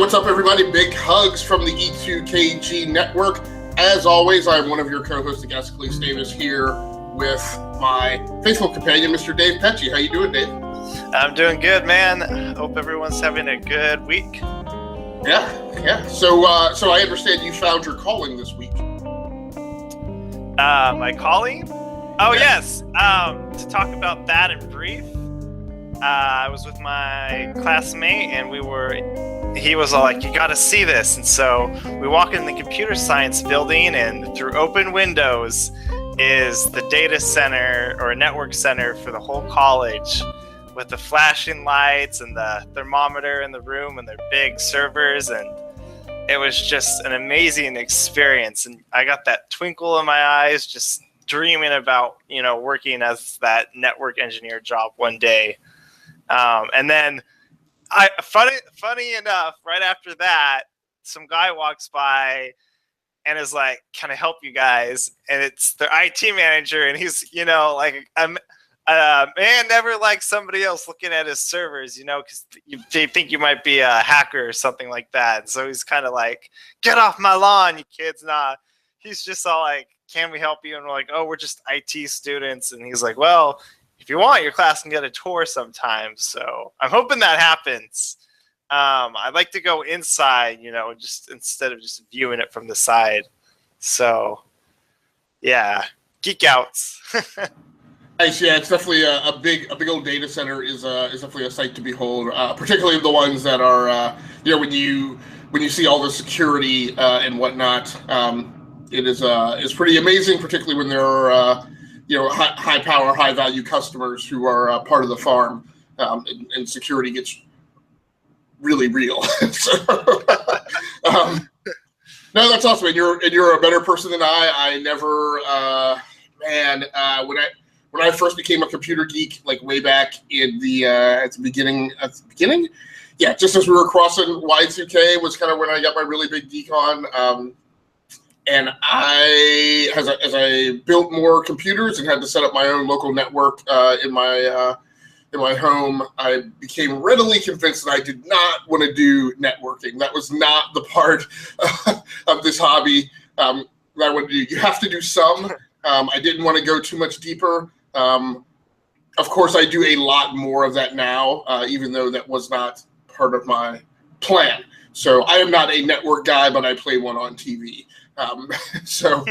what's up, everybody? Big hugs from the E2KG network. As always, I'm one of your co-hosts, Agasicles Davis, here with my faithful companion, Mr. Dave Pecci. How you doing, Dave? I'm doing good, man. Hope everyone's having a good week. Yeah. So I understand you found your calling this week. My calling? Oh, yes. To talk about that in brief, I was with my classmate, and he was all like, you got to see this. And so we walk in the computer science building, and through open windows is the data center or network center for the whole college, with the flashing lights and the thermometer in the room and their big servers. And it was just an amazing experience. And I got that twinkle in my eyes, just dreaming about, working as that network engineer job one day. And then funny enough, right after that, some guy walks by and is like, can I help you guys? And it's their IT manager. And he's, man never likes somebody else looking at his servers, because they think you might be a hacker or something like that. And so he's kind of like, get off my lawn, you kids. Nah, he's just all like, can we help you? And we're like, oh, we're just IT students. And he's like, well, if you want, your class can get a tour sometime. So I'm hoping that happens. I'd like to go inside, just instead of just viewing it from the side. So, yeah, geek outs. Nice, yeah, it's definitely a big old data center is definitely a sight to behold. Particularly the ones that are, when you see all the security and whatnot. It is pretty amazing, particularly when there are high power, high value customers who are part of the farm, and security gets really real. No, that's awesome. And you're a better person than I. I never, when I first became a computer geek, like way back in the at the beginning, yeah, just as we were crossing Y2K was kind of when I got my really big geek on. And as I built more computers and had to set up my own local network in my home, I became readily convinced that I did not want to do networking. That was not the part of this hobby that I wanted to do. You have to do some. I didn't want to go too much deeper. Of course, I do a lot more of that now, even though that was not part of my plan. So I am not a network guy, but I play one on TV. So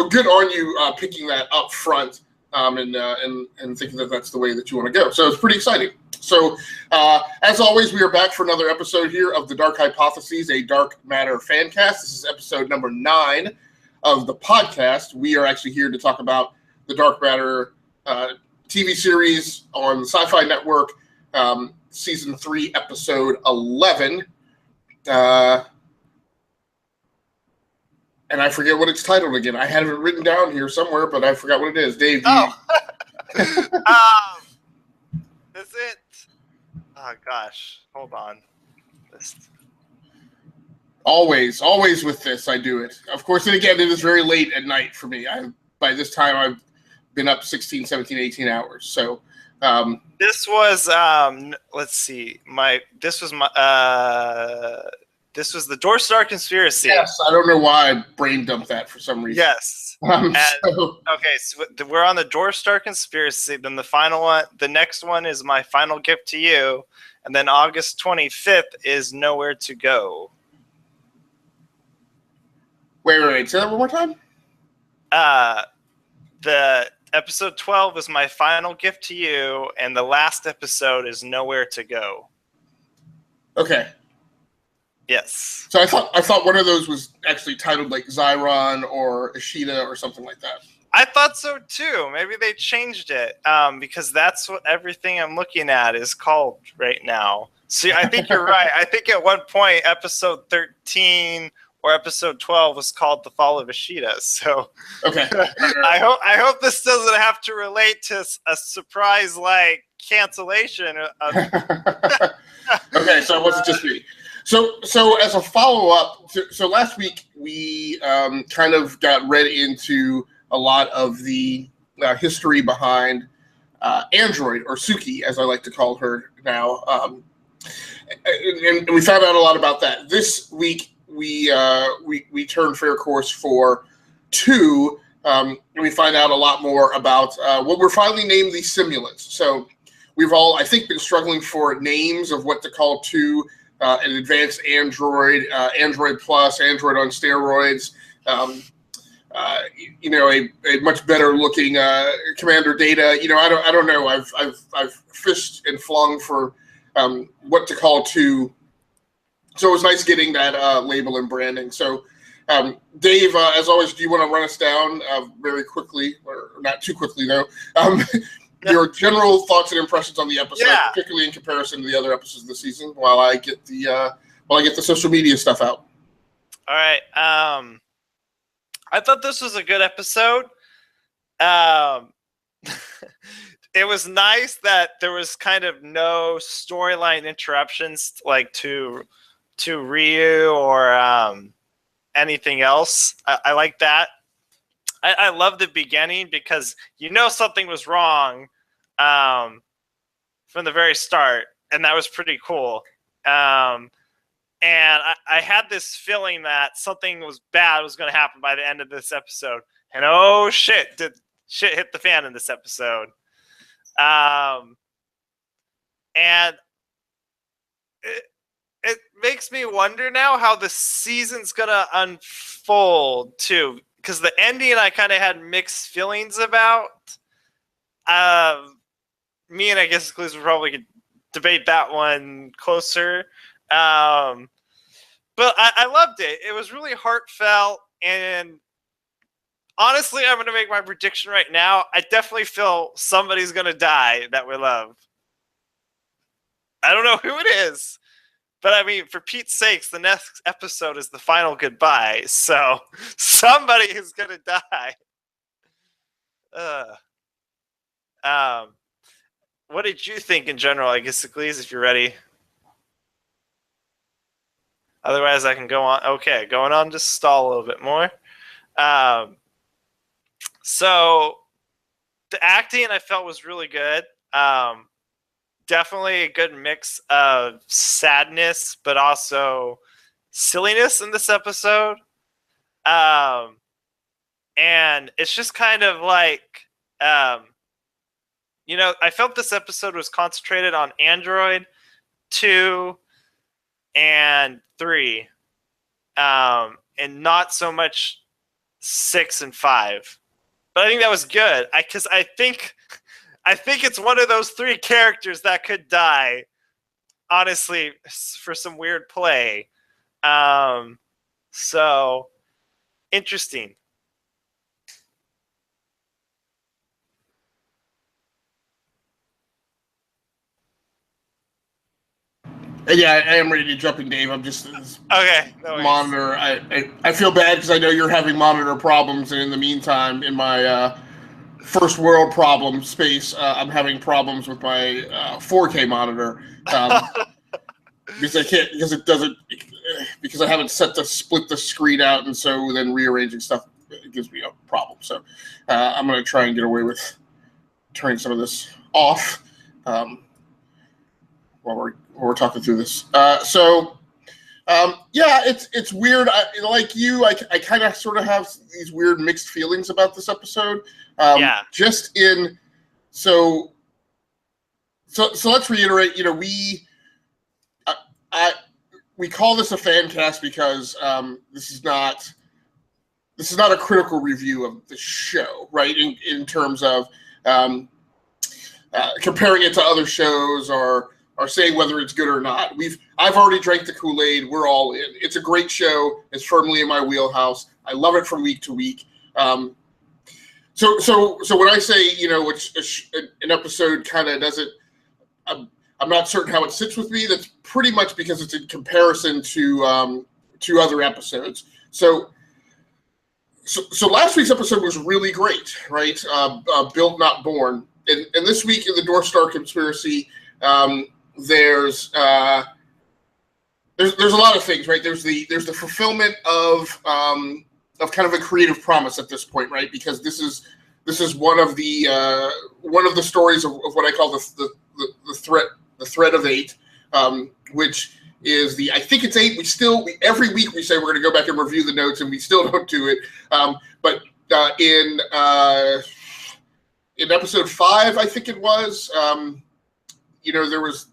good on you picking that up front and thinking that that's the way that you want to go. So it's pretty exciting. So as always, we are back for another episode here of the Dark Hypotheses, a Dark Matter FanCast. This is episode number 9 of the podcast. We are actually here to talk about the Dark Matter TV series on the Sci-Fi Network, season 3, episode 11. And I forget what it's titled again. I had it written down here somewhere, but I forgot what it is. Dave, is it? Oh, gosh. Hold on. Always with this, I do it. Of course, and again, it is very late at night for me. By this time, I've been up 16, 17, 18 hours. So this was, let's see. This was the Dwarf Star Conspiracy. Yes, I don't know why I brain dumped that for some reason. Yes. Okay, so we're on the Dwarf Star Conspiracy. Then the next one is My Final Gift to You. And then August 25th is Nowhere to Go. Wait. Say that one more time? The episode 12 is My Final Gift to You. And the last episode is Nowhere to Go. Okay. Yes. So I thought one of those was actually titled like Zyron or Ishida or something like that. I thought so too. Maybe they changed it because that's what everything I'm looking at is called right now. See, I think you're right. I think at one point episode 13 or episode 12 was called The Fall of Ishida. So okay. I hope this doesn't have to relate to a surprise like cancellation. Okay, so it wasn't just me. So as a follow-up, so last week we kind of got read into a lot of the history behind Android, or Suki, as I like to call her now. and we found out a lot about that. This week, we turned fair course for 2, and we find out a lot more about what we're finally named the simulants. So we've all, I think, been struggling for names of what to call 2, an advanced Android, Android Plus, Android on steroids, a much better looking Commander Data. I don't know. I've fished and flung for what to call 2. So it was nice getting that label and branding. So, Dave, as always, do you want to run us down very quickly, or not too quickly, though? Your general thoughts and impressions on the episode, particularly in comparison to the other episodes of the season, while I get the social media stuff out. All right. I thought this was a good episode. It was nice that there was kind of no storyline interruptions, like to Ryu or anything else. I like that. I love the beginning because something was wrong from the very start, and that was pretty cool. And I had this feeling that something bad was going to happen by the end of this episode. And oh shit, did shit hit the fan in this episode. And it makes me wonder now how the season's going to unfold too. Because the ending I kind of had mixed feelings about. Me and Agasicles will probably debate that one closer. But I loved it. It was really heartfelt, and honestly, I'm going to make my prediction right now. I definitely feel somebody's going to die that we love. I don't know who it is, but I mean, for Pete's sakes, the next episode is the final goodbye, so somebody is going to die. What did you think in general, Agasicles, if you're ready? Otherwise, I can go on. Okay, going on, just stall a little bit more. So the acting I felt was really good. Definitely a good mix of sadness, but also silliness in this episode. And it's just kind of like, I felt this episode was concentrated on Android 2 and 3, and not so much 6 and 5. But I think that was good. Because I think it's one of those 3 characters that could die, honestly, for some weird play. So interesting. Yeah, I am ready to jump in, Dave. I'm just okay. No monitor. I feel bad because I know you're having monitor problems, and in the meantime, in my first world problem space, I'm having problems with my 4K monitor because I haven't set to split the screen out, and so then rearranging stuff gives me a problem. So I'm going to try and get away with turning some of this off while we're talking through this. It's weird. Like you, I kind of sort of have these weird mixed feelings about this episode. So let's reiterate. We call this a FanCast because this is not a critical review of the show, right? In terms of comparing it to other shows or saying whether it's good or not. I've already drank the Kool-Aid. We're all in. It's a great show. It's firmly in my wheelhouse. I love it from week to week. So when I say an episode kind of doesn't, I'm not certain how it sits with me. That's pretty much because it's in comparison to other episodes. So last week's episode was really great, right? Built Not Born, and this week in the Dwarf Star Conspiracy. There's a lot of things, right? There's the fulfillment of kind of a creative promise at this point, right? Because this is one of the stories of what I call the threat of 8, which is I think it's 8. Every week we say we're going to go back and review the notes, and we still don't do it. But in episode 5, I think it was, there was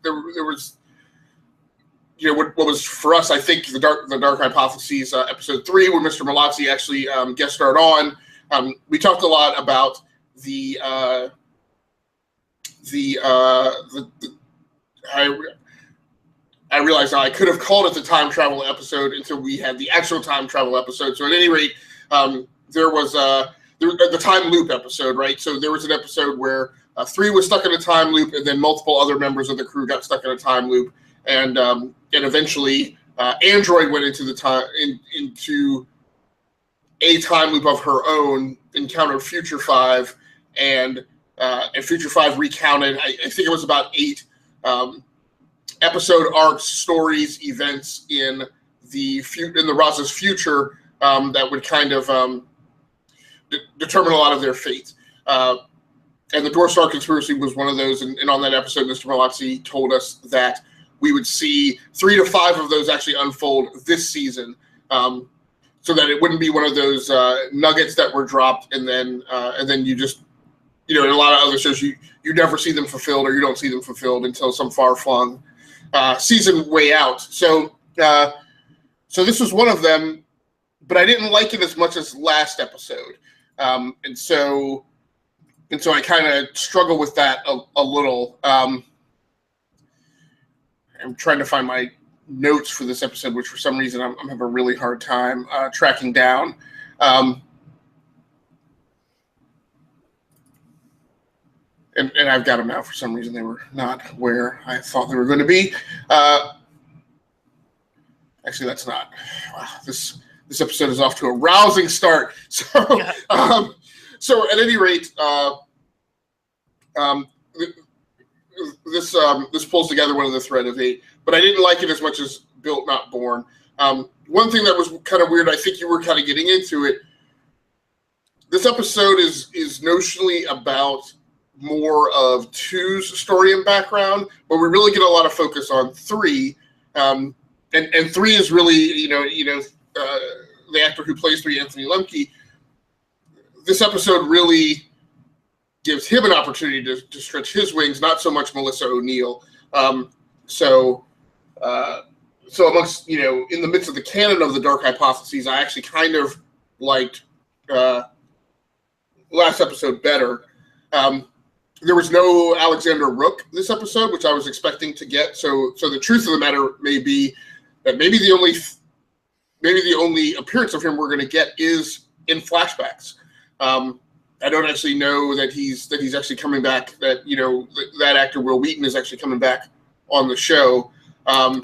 what was for us, I think, the Dark Hypotheses episode 3, where Mr. Malazzi actually guest starred on. We talked a lot about I realized now I could have called it the time travel episode until we had the actual time travel episode. So at any rate, there was the time loop episode, right? So there was an episode where 3 was stuck in a time loop, and then multiple other members of the crew got stuck in a time loop, and eventually Android went into into a time loop of her own, encountered Future 5, and Future 5 recounted. I think it was about 8 episode arcs, stories, events in the Raza's future that would kind of determine a lot of their fate. And the Dwarf Star Conspiracy was one of those. And on that episode, Mr. Malazzi told us that we would see 3 to 5 of those actually unfold this season, so that it wouldn't be one of those nuggets that were dropped and then you just, in a lot of other shows, you never see them fulfilled, or you don't see them fulfilled until some far-flung season way out. So this was one of them, but I didn't like it as much as last episode. And so I kind of struggle with that a little. I'm trying to find my notes for this episode, which for some reason I'm having a really hard time tracking down. And I've got them now. For some reason, they were not where I thought they were going to be. Actually, that's not. Wow, this episode is off to a rousing start. So, so at any rate, this pulls together one of the thread of 8, but I didn't like it as much as Built Not Born. One thing that was kind of weird, I think you were kind of getting into it. This episode is notionally about more of 2's story and background, but we really get a lot of focus on 3. And 3 is really, the actor who plays 3, Anthony Lemke. This episode really gives him an opportunity to stretch his wings, not so much Melissa O'Neill. So amongst, in the midst of the canon of the Dark Hypotheses, I actually kind of liked last episode better. There was no Alexander Rook this episode, which I was expecting to get. So the truth of the matter may be that maybe the only appearance of him we're going to get is in flashbacks. I don't actually know that he's actually coming back. That that actor Will Wheaton is actually coming back on the show. And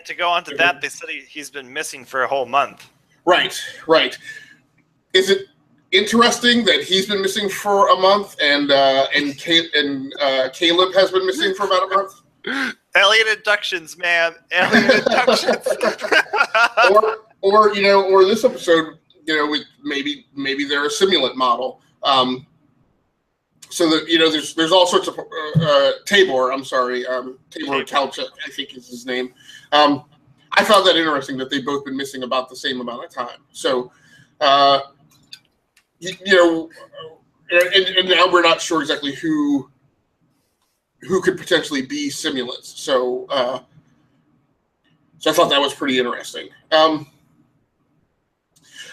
to go on to that, they said he's been missing for a whole month. Right. Is it interesting that he's been missing for a month, and Caleb has been missing for about a month? Alien abductions, man. Alien abductions. or this episode, with maybe they're a simulant model. So that there's all sorts of Tabor. I'm sorry, Tabor Kalchuk, I think is his name. I found that interesting that they've both been missing about the same amount of time. So, and now we're not sure exactly who could potentially be simulants. So I thought that was pretty interesting.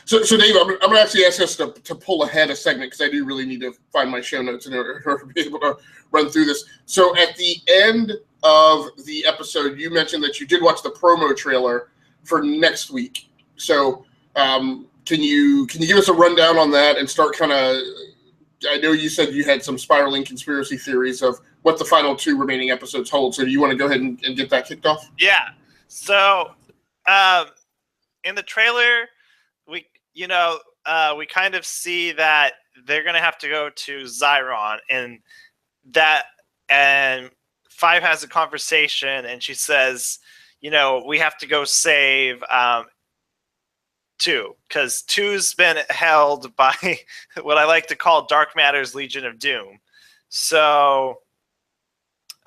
So Dave, I'm going to actually ask us to pull ahead a segment, because I do really need to find my show notes in order to be able to run through this. So at the end of the episode, you mentioned that you did watch the promo trailer for next week. So can you give us a rundown on that and start kind of? I know you said you had some spiraling conspiracy theories of what the final 2 remaining episodes hold. So do you want to go ahead and get that kicked off? Yeah. So in the trailer, we kind of see that they're going to have to go to Zyron, and 5 has a conversation, and she says, we have to go save 2, because 2's been held by what I like to call Dark Matter's Legion of Doom. So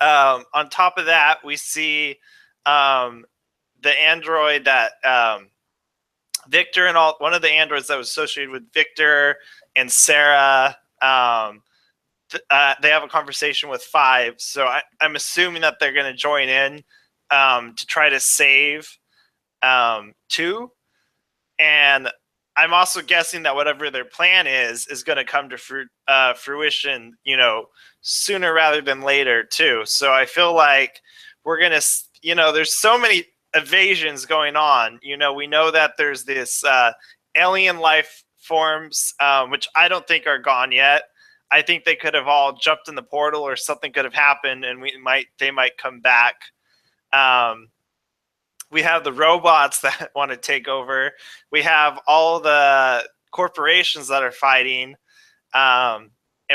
On top of that, we see the android that Victor and one of the androids that was associated with Victor and Sarah. They have a conversation with 5, so I'm assuming that they're going to join in to try to save 2. And I'm also guessing that whatever their plan is going to come to fruition, sooner rather than later too. So I feel like we're going to, there's so many evasions going on. We know that there's this alien life forms, which I don't think are gone yet. I think they could have all jumped in the portal, or something could have happened, and they might come back. We have the robots that want to take over. We have all the corporations that are fighting, and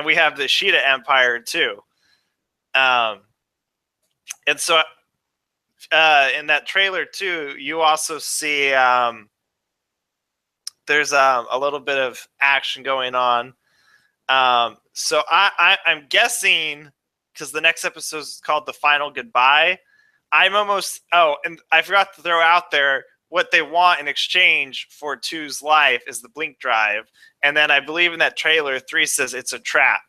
we have the Sheeta Empire too. And so, in that trailer too, you also see there's a little bit of action going on. So I'm guessing, because the next episode is called The Final Goodbye, and I forgot to throw out there what they want in exchange for 2's life is the blink drive. And then I believe in that trailer, 3 says it's a trap.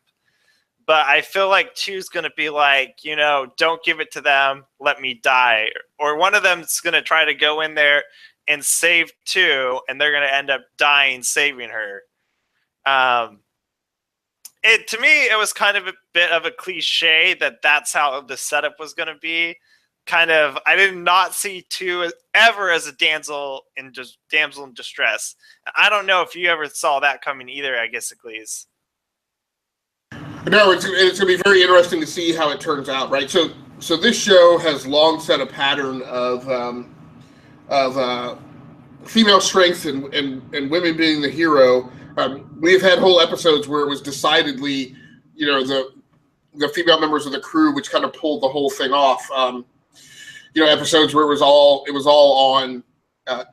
But I feel like 2's going to be like, don't give it to them, let me die. Or one of them's going to try to go in there and save 2, and they're going to end up dying saving her. To me, it was kind of a bit of a cliche that that's how the setup was going to be. I did not see 2 ever as a damsel in distress. I don't know if you ever saw that coming either, Agasicles. No, it's going to be very interesting to see how it turns out, right? So this show has long set a pattern of female strength and women being the hero. We've had whole episodes where it was decidedly, the female members of the crew, which kind of pulled the whole thing off. Episodes where it was all on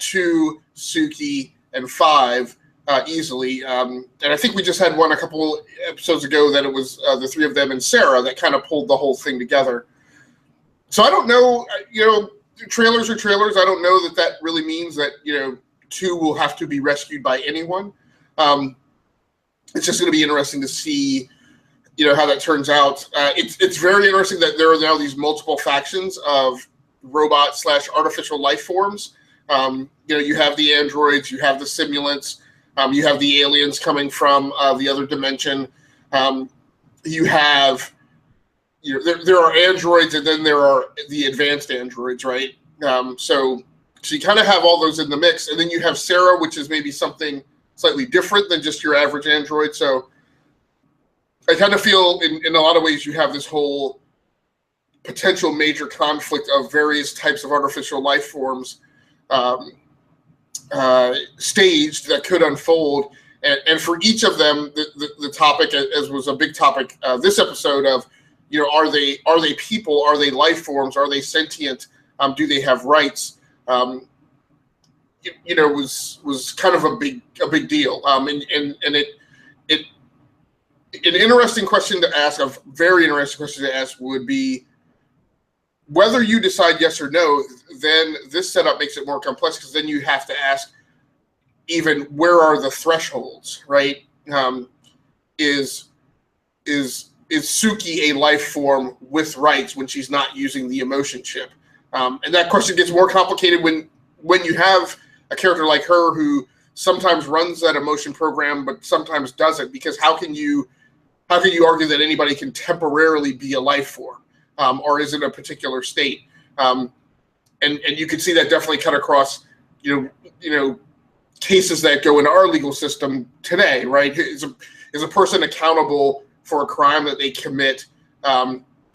2, Suki, and 5 easily. And I think we just had one a couple episodes ago that it was the 3 of them and Sarah that kind of pulled the whole thing together. So I don't know, trailers are trailers. I don't know that really means that, 2 will have to be rescued by anyone. It's just going to be interesting to see, how that turns out. It's very interesting that there are now these multiple factions of robot/artificial life forms. You have the androids, you have the simulants, you have the aliens coming from the other dimension. You have, there are androids, and then there are the advanced androids, right? So you kind of have all those in the mix, and then you have Sarah, which is maybe something slightly different than just your average android. So I kind of feel in a lot of ways you have this whole potential major conflict of various types of artificial life forms staged that could unfold. And for each of them, the topic, as was a big topic this episode of, are they people? Are they life forms? Are they sentient? Do they have rights? Was kind of a big deal. An interesting question to ask, a very interesting question to ask would be whether you decide yes or no, then this setup makes it more complex, because then you have to ask even where are the thresholds, right? Is Suki a life form with rights when she's not using the emotion chip? And that question gets more complicated when you have a character like her who sometimes runs that emotion program but sometimes doesn't, because how can you argue that anybody can temporarily be a life form, or is in a particular state? And you can see that definitely cut across, cases that go into our legal system today, right? Is a person accountable for a crime that they commit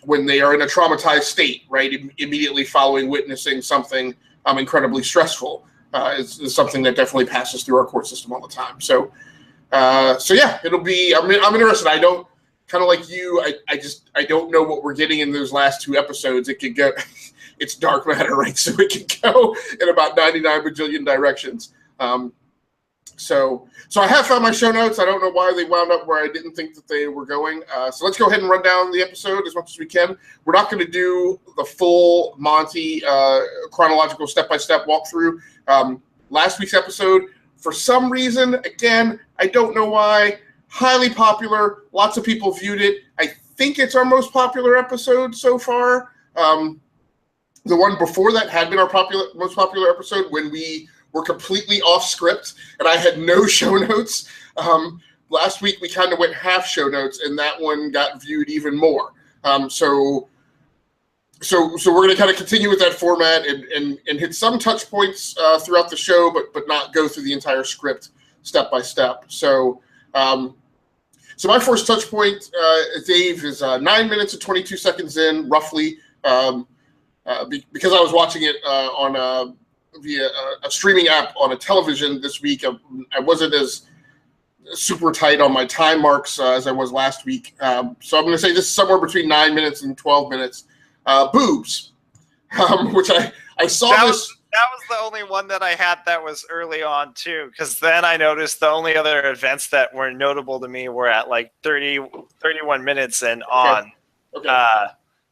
when they are in a traumatized state, right? Immediately following witnessing something incredibly stressful is something that definitely passes through our court system all the time. So yeah, it'll be. I'm interested. I don't, kind of like you. I don't know what we're getting in those last 2 episodes. It could go. It's dark matter, right? So it could go in about 99 bajillion directions. So I have found my show notes. I don't know why they wound up where I didn't think that they were going. So let's go ahead and run down the episode as much as we can. We're not going to do the full Monty chronological step-by-step walkthrough. Last week's episode, for some reason, again, I don't know why, highly popular. Lots of people viewed it. I think it's our most popular episode so far. The one before that had been our most popular episode when we were completely off script and I had no show notes. Last week we kind of went half show notes and that one got viewed even more. So we're going to kind of continue with that format and hit some touch points throughout the show, but not go through the entire script step by step. So my first touch point, Dave, is 9 minutes and 22 seconds in, roughly, because I was watching it on via a streaming app on a television this week. I wasn't as super tight on my time marks as I was last week. So I'm going to say this is somewhere between 9 minutes and 12 minutes. Boobs, which I saw that was the only one that I had that was early on too, because then I noticed the only other events that were notable to me were at like 31 minutes and on. Okay.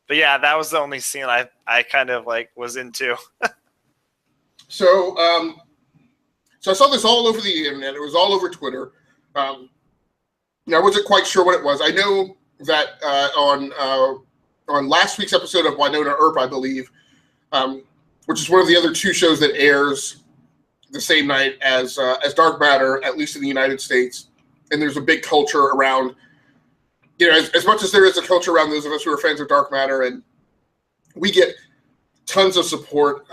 But yeah, that was the only scene I kind of like was into. So I saw this all over the internet. It was all over Twitter. I wasn't quite sure what it was. I know that on last week's episode of Wynonna Earp, I believe, which is one of the other two shows that airs the same night as Dark Matter, at least in the United States. And there's a big culture around, as much as there is a culture around those of us who are fans of Dark Matter, and we get tons of support,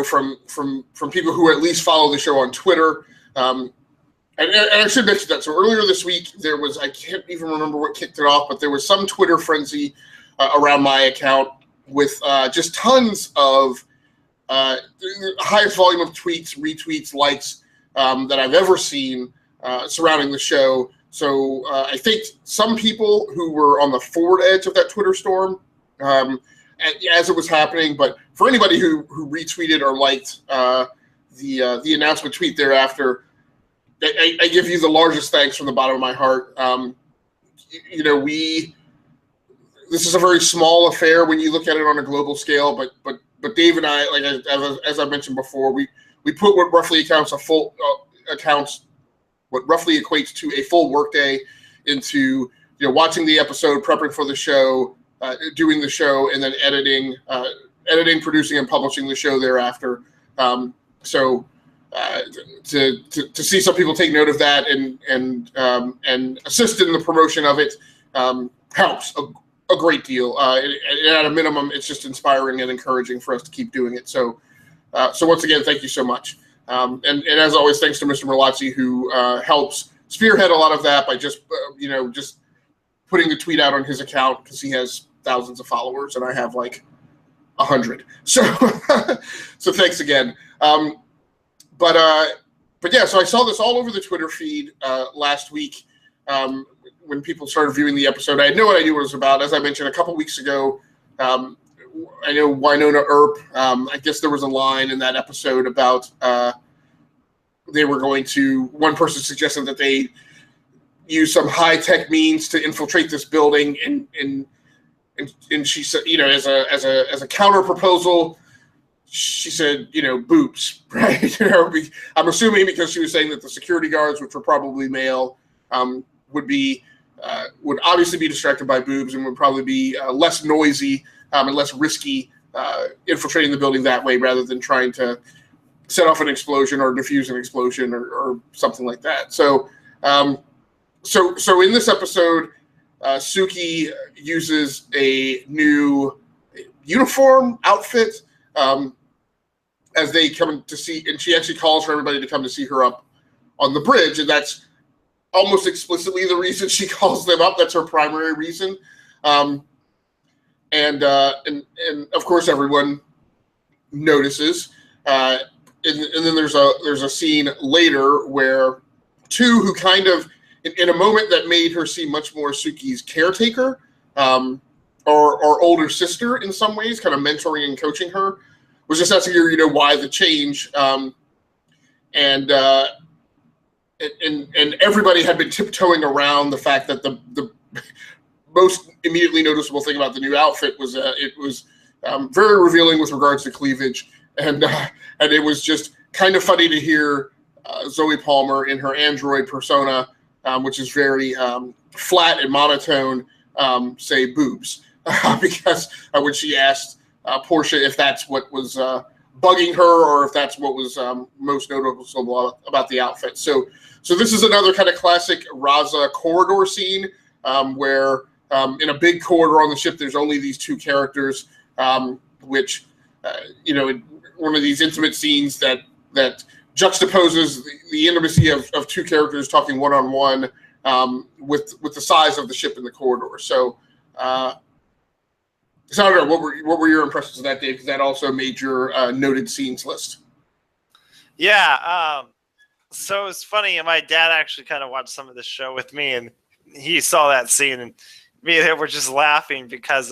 from people who at least follow the show on Twitter. And I should mention that. So earlier this week, there was, I can't even remember what kicked it off, but there was some Twitter frenzy around my account with just tons of highest volume of tweets, retweets, likes that I've ever seen surrounding the show. So I think some people who were on the forward edge of that Twitter storm as it was happening, but for anybody who retweeted or liked the announcement tweet thereafter, I give you the largest thanks from the bottom of my heart. This is a very small affair when you look at it on a global scale, but Dave and I, like as I mentioned before, we put what roughly what roughly equates to a full workday into watching the episode, prepping for the show, doing the show, and then editing, producing, and publishing the show thereafter. To see some people take note of that and assist in the promotion of it helps a great deal. And at a minimum, it's just inspiring and encouraging for us to keep doing it. So once again, thank you so much. And as always, thanks to Mr. Merlazzi, who helps spearhead a lot of that by just putting the tweet out on his account, because he has thousands of followers and I have like 100. So thanks again. But yeah, so I saw this all over the Twitter feed last week when people started viewing the episode. I had no idea what it was about. As I mentioned a couple weeks ago, I know Wynonna Earp, I guess there was a line in that episode about they were going to, one person suggested that they use some high-tech means to infiltrate this building, and she said, as a counter proposal, she said, boobs, right? I'm assuming because she was saying that the security guards, which were probably male, would obviously be distracted by boobs and would probably be less noisy and less risky infiltrating the building that way, rather than trying to set off an explosion or defuse an explosion or something like that. So in this episode, Suki uses a new uniform outfit as they come to see, and she actually calls for everybody to come to see her up on the bridge, and that's almost explicitly the reason she calls them up. That's her primary reason. And of course everyone notices. And then there's a scene later where two who kind of, in a moment that made her seem much more Suki's caretaker, or older sister in some ways, kind of mentoring and coaching her, was just asking her, why the change. and everybody had been tiptoeing around the fact that the most immediately noticeable thing about the new outfit was it was very revealing with regards to cleavage, and it was just kind of funny to hear Zoe Palmer in her android persona, which is very flat and monotone, say boobs, because when she asked Portia if that's what was bugging her or if that's what was most noticeable about the outfit. So this is another kind of classic Raza corridor scene where in a big corridor on the ship, there's only these two characters, which, one of these intimate scenes that juxtaposes the intimacy of two characters talking one-on-one with the size of the ship in the corridor. So I don't know, what were your impressions of that, Dave? Because that also made your noted scenes list. Yeah, so it's funny. My dad actually kind of watched some of the show with me, and he saw that scene, and me and him were just laughing because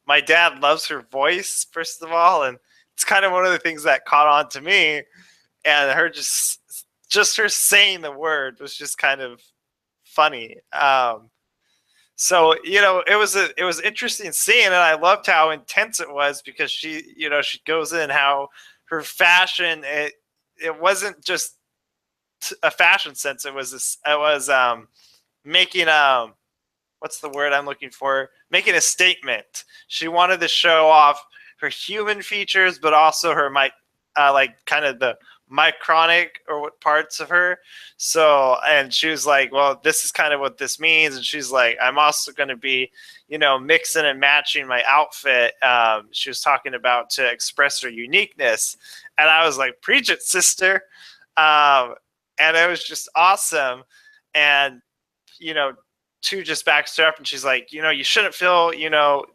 my dad loves her voice, first of all, and it's kind of one of the things that caught on to me, and her just her saying the word was just kind of funny. So it was interesting seeing, and I loved how intense it was because she goes in how her fashion it wasn't just a fashion sense. It was making what's the word I'm looking for? Making a statement. She wanted to show off her human features, but also her kind of the micronic or what parts of her. So, and she was like, well, this is kind of what this means. And she's like, I'm also going to be, mixing and matching my outfit. She was talking about to express her uniqueness. And I was like, preach it, sister. And it was just awesome. And, Tu just backs her up and she's like, you shouldn't feel,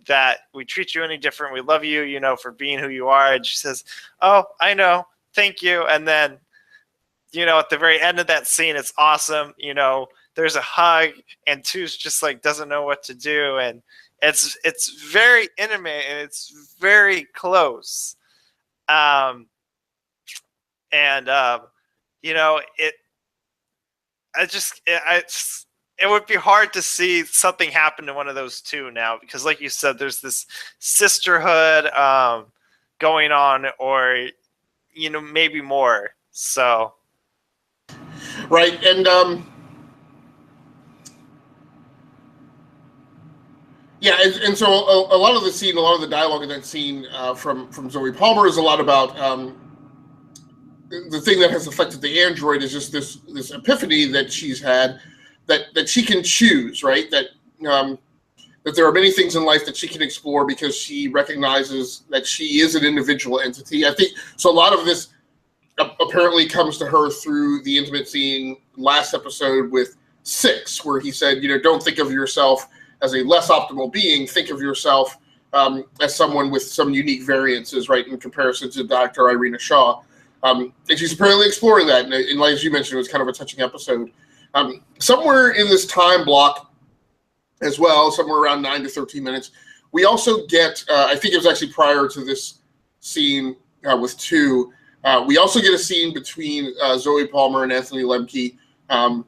that we treat you any different. We love you, for being who you are. And she says, oh, I know. Thank you. And then, at the very end of that scene, it's awesome. There's a hug and Tu's just like, doesn't know what to do. And it's very intimate and it's very close. It would be hard to see something happen to one of those two now, because like you said, there's this sisterhood going on, or maybe more. So right. And yeah, and so a lot of the scene, a lot of the dialogue in that scene from Zoe Palmer is a lot about the thing that has affected the android is just this epiphany that she's had, that she can choose, right? That there are many things in life that she can explore because she recognizes that she is an individual entity. I think so. A lot of this apparently comes to her through the intimate scene last episode with Six, where he said, don't think of yourself as a less optimal being. Think of yourself as someone with some unique variances, right, in comparison to Dr. Irina Shaw. And she's apparently exploring that. And like as you mentioned, it was kind of a touching episode. Somewhere in this time block as well, somewhere around 9 to 13 minutes, we also get, I think it was actually prior to this scene with Tu, we also get a scene between Zoe Palmer and Anthony Lemke. And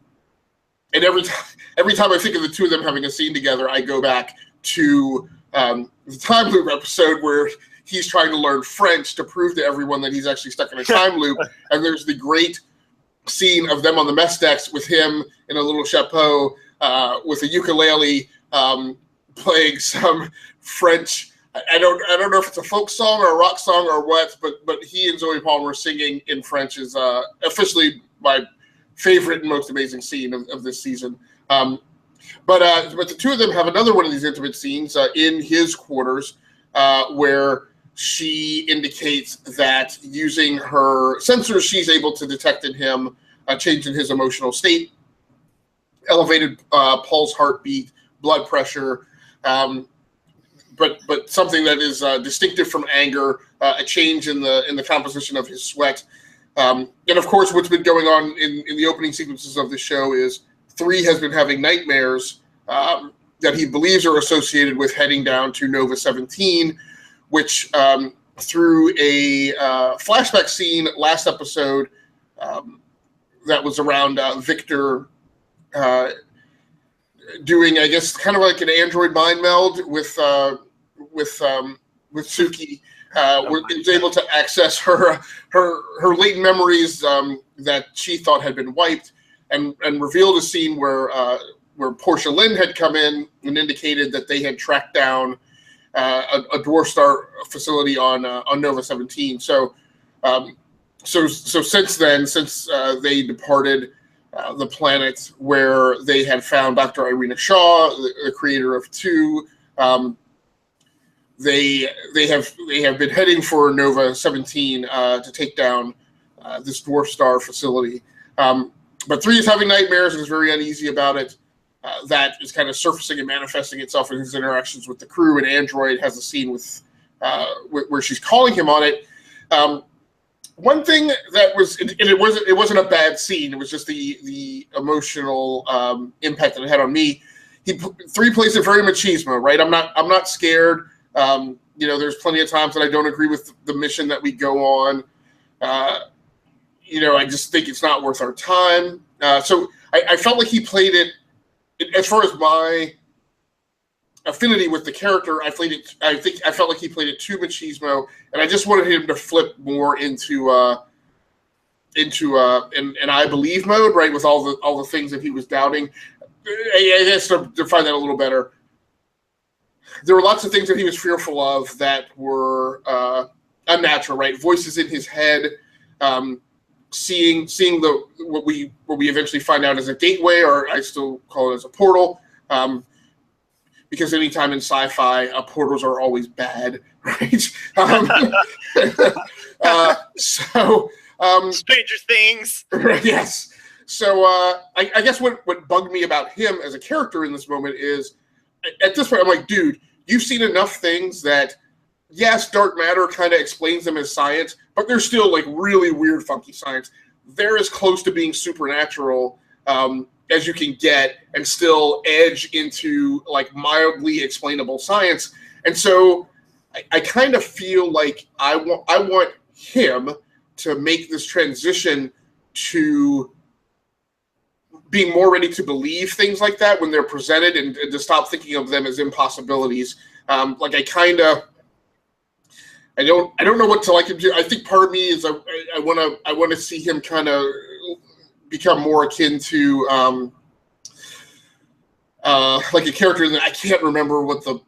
every time I think of the two of them having a scene together, I go back to the time loop episode where he's trying to learn French to prove to everyone that he's actually stuck in a time loop. And there's the great scene of them on the mess decks with him in a little chapeau with a ukulele playing some French. I don't know if it's a folk song or a rock song or what, but he and Zoe Palmer singing in French is officially my favorite and most amazing scene of this season. But the two of them have another one of these intimate scenes in his quarters where she indicates that using her sensors, she's able to detect in him a change in his emotional state, elevated pulse, heartbeat, blood pressure, but something that is distinctive from anger, a change in the composition of his sweat. And of course, what's been going on in the opening sequences of the show is 3 has been having nightmares that he believes are associated with heading down to Nova 17, which through a flashback scene last episode, that was around Victor doing, I guess, kind of like an android mind meld with Suki. Was able to access her latent memories that she thought had been wiped, and revealed a scene where Portia Lynn had come in and indicated that they had tracked down a Dwarf Star facility on Nova 17. So since then, since they departed the planet where they had found Dr. Irina Shaw, the creator of 2, they have been heading for Nova 17 to take down this Dwarf Star facility. But 3 is having nightmares and is very uneasy about it. That is kind of surfacing and manifesting itself in his interactions with the crew. And Android has a scene with where she's calling him on it. One thing that was, and it wasn't a bad scene. It was just the emotional impact that it had on me. 3 plays it very machismo, right? I'm not scared. There's plenty of times that I don't agree with the mission that we go on. I just think it's not worth our time. So I felt like he played it, as far as my affinity with the character, I felt like he played it too machismo, and I just wanted him to flip more into an I believe mode, right, with all the things that he was doubting. I guess to define that a little better, there were lots of things that he was fearful of that were unnatural, right? Voices in his head, seeing what we eventually find out as a gateway, or I still call it as a portal, because anytime in sci-fi, portals are always bad, right? Stranger Things. Yes. So I guess what bugged me about him as a character in this moment is, at this point, I'm like, dude, you've seen enough things that, yes, dark matter kind of explains them as science, but they're still like really weird, funky science. They're as close to being supernatural as you can get, and still edge into like mildly explainable science. And so I kind of feel like I want him to make this transition to being more ready to believe things like that when they're presented, and to stop thinking of them as impossibilities. I don't know what to like him to. I think part of me is I want to see him kind of become more akin to like a character that I can't remember what the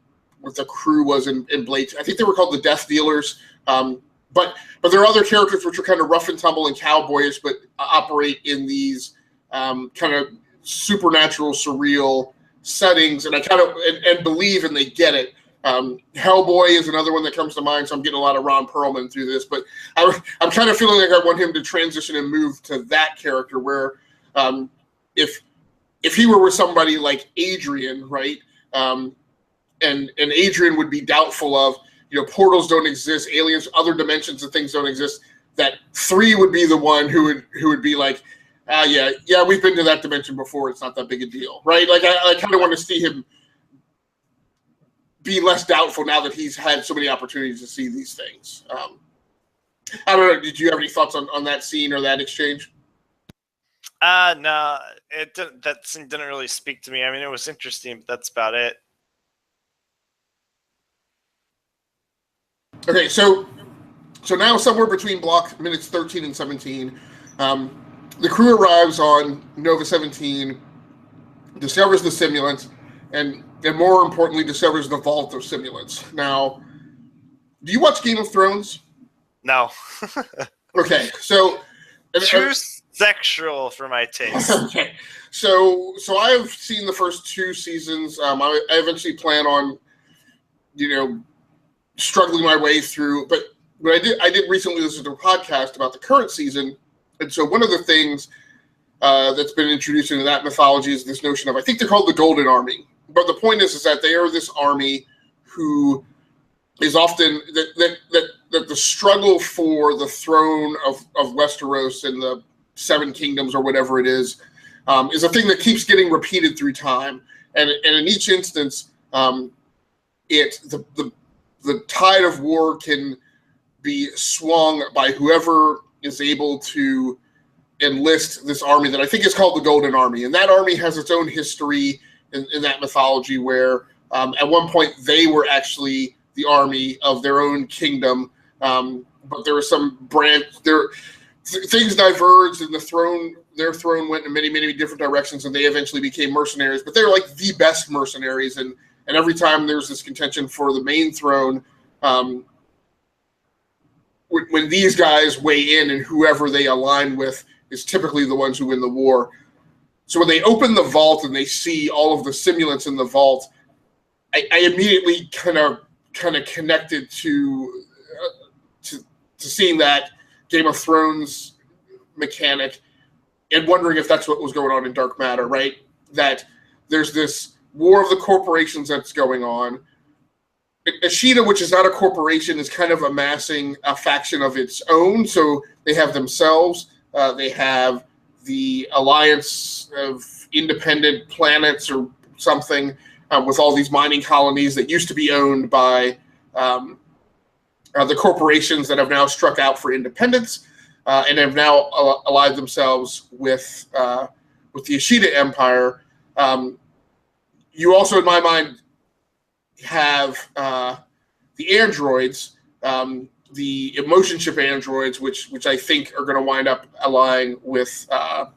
crew was in Blade. I think they were called the Death Dealers. But there are other characters which are kind of rough and tumble and cowboyish, but operate in these kind of supernatural, surreal settings, and I kind of and believe, and they get it. Hellboy is another one that comes to mind, so I'm getting a lot of Ron Perlman through this, but I'm kind of feeling like I want him to transition and move to that character where if he were with somebody like Adrian, right, and Adrian would be doubtful of, portals don't exist, aliens, other dimensions and things don't exist, that 3 would be the one who would be like, yeah, we've been to that dimension before, it's not that big a deal, right? Like I kind of want to see him be less doubtful now that he's had so many opportunities to see these things. I don't know. Did you have any thoughts on that scene or that exchange? No, it didn't. That scene didn't really speak to me. I mean, it was interesting, but that's about it. Okay, so now somewhere between block minutes 13 and 17, the crew arrives on Nova 17, discovers the simulant, and more importantly, discovers the vault of simulants. Now, do you watch Game of Thrones? No. Okay, so too sexual for my taste. Okay, so I have seen the first 2 seasons. I eventually plan on, struggling my way through. But I did recently listen to a podcast about the current season, and so one of the things that's been introduced into that mythology is this notion of, I think they're called the Golden Army. But the point is that they are this army who is often that the struggle for the throne of Westeros and the 7 kingdoms or whatever it is a thing that keeps getting repeated through time. And in each instance, the tide of war can be swung by whoever is able to enlist this army that I think is called the Golden Army. And that army has its own history in that mythology where at one point they were actually the army of their own kingdom. But there was some things diverged and their throne went in many, many different directions, and they eventually became mercenaries. But they're like the best mercenaries, and every time there's this contention for the main throne, when these guys weigh in and whoever they align with is typically the ones who win the war. So when they open the vault and they see all of the simulants in the vault, I immediately kind of connected to seeing that Game of Thrones mechanic and wondering if that's what was going on in Dark Matter, right? That there's this war of the corporations that's going on. Ashita, which is not a corporation, is kind of amassing a faction of its own. So they have themselves. They have the Alliance of Independent Planets or something with all these mining colonies that used to be owned by the corporations that have now struck out for independence and have now allied themselves with the Ashita Empire. You also, in my mind, have the androids, the emotion chip androids, which I think are going to wind up allying with the